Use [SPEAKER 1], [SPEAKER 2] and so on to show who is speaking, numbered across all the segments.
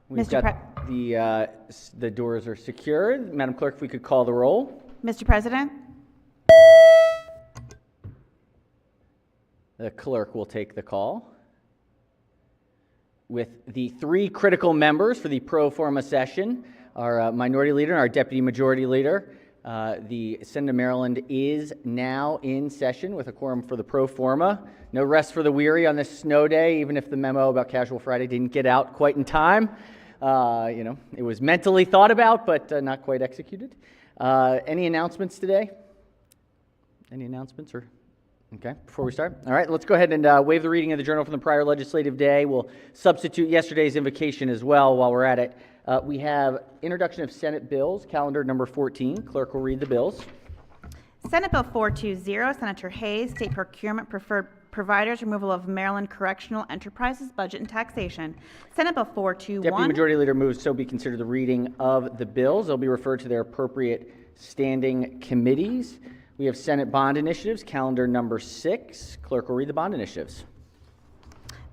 [SPEAKER 1] We've
[SPEAKER 2] Mr.
[SPEAKER 1] got the doors are secured. Madam Clerk, if we could call the roll.
[SPEAKER 2] Mr. President,
[SPEAKER 1] The clerk will take the call. With the three critical members for the pro forma session, our minority leader and our deputy majority leader, the Senate of Maryland is now in session with a quorum for the pro forma. No rest for the weary on this snow day, even if the memo about Casual Friday didn't get out quite in time. It was mentally thought about, but not quite executed. Any announcements today? Any announcements or? Okay, before we start? All right, let's go ahead and waive the reading of the journal from the prior legislative day. We'll substitute yesterday's invocation as well while we're at it. We have introduction of Senate bills, calendar number 14. Clerk will read the bills.
[SPEAKER 2] Senate Bill 420, Senator Hayes, State Procurement Preferred Providers, Removal of Maryland Correctional Enterprises, Budget and Taxation. Senate Bill 421.
[SPEAKER 1] Deputy Majority Leader moves so be considered the reading of the bills. They'll be referred to their appropriate standing committees. We have Senate bond initiatives, calendar number 6. Clerk will read the bond initiatives.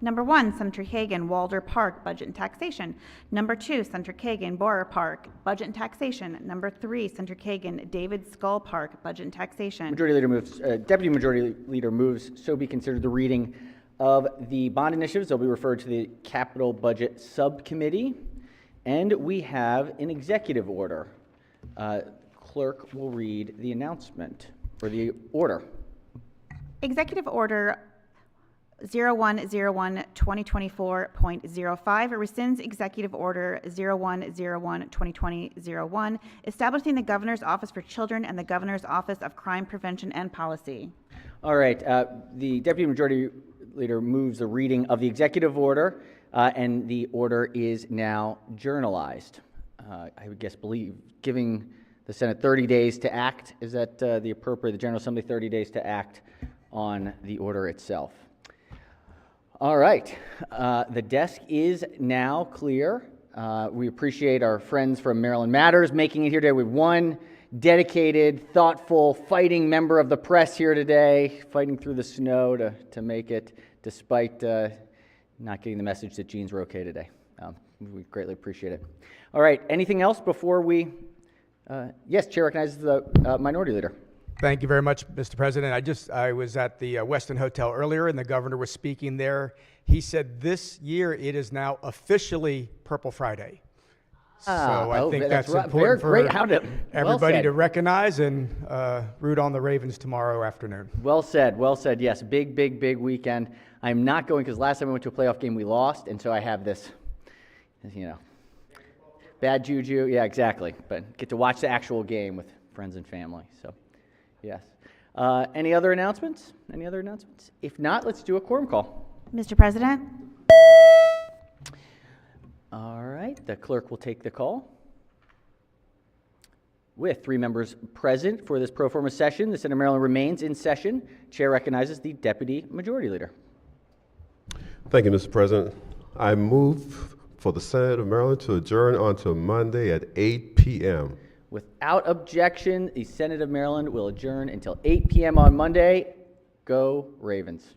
[SPEAKER 2] Number 1, Senator Kagan, Walder Park, Budget and Taxation. Number 2, Senator Kagan, Borer Park, Budget and Taxation. Number 3, Senator Kagan, David Skull Park, Budget and Taxation.
[SPEAKER 1] Deputy Majority Leader moves so be considered the reading of the bond initiatives. They'll be referred to the Capital Budget Subcommittee. And we have an executive order. Clerk will read the announcement or the order.
[SPEAKER 2] Executive Order 0101-2024.05 rescinds Executive Order 0101-2020-01, establishing the Governor's Office for Children and the Governor's Office of Crime Prevention and Policy.
[SPEAKER 1] All right. The Deputy Majority Leader moves the reading of the executive order, and the order is now journalized. I would believe giving the Senate 30 days to act. Is that the appropriate, the General Assembly 30 days to act on the order itself? All right. The desk is now clear. We appreciate our friends from Maryland Matters making it here today. We have one dedicated, thoughtful, fighting member of the press here today, fighting through the snow to make it, despite not getting the message that jeans were okay today. We greatly appreciate it. All right. Anything else before we... Yes, Chair recognizes the Minority Leader.
[SPEAKER 3] Thank you very much, Mr. President. I was at the Westin Hotel earlier, and the governor was speaking there. He said this year it is now officially Purple Friday. So I think that's important for everybody to recognize and root on the Ravens tomorrow afternoon.
[SPEAKER 1] Well said, well said. Yes, big, big, big weekend. I'm not going because last time we went to a playoff game we lost, and so I have this, bad juju. Yeah, exactly. But get to watch the actual game with friends and family. So, yes. Any other announcements? Any other announcements? If not, let's do a quorum call.
[SPEAKER 2] Mr. President?
[SPEAKER 1] All right. The clerk will take the call. With 3 members present for this pro forma session, the Senate of Maryland remains in session. Chair recognizes the Deputy Majority Leader.
[SPEAKER 4] Thank you, Mr. President. I move for the Senate of Maryland to adjourn until Monday at 8 p.m.
[SPEAKER 1] Without objection, the Senate of Maryland will adjourn until 8 p.m. on Monday. Go Ravens.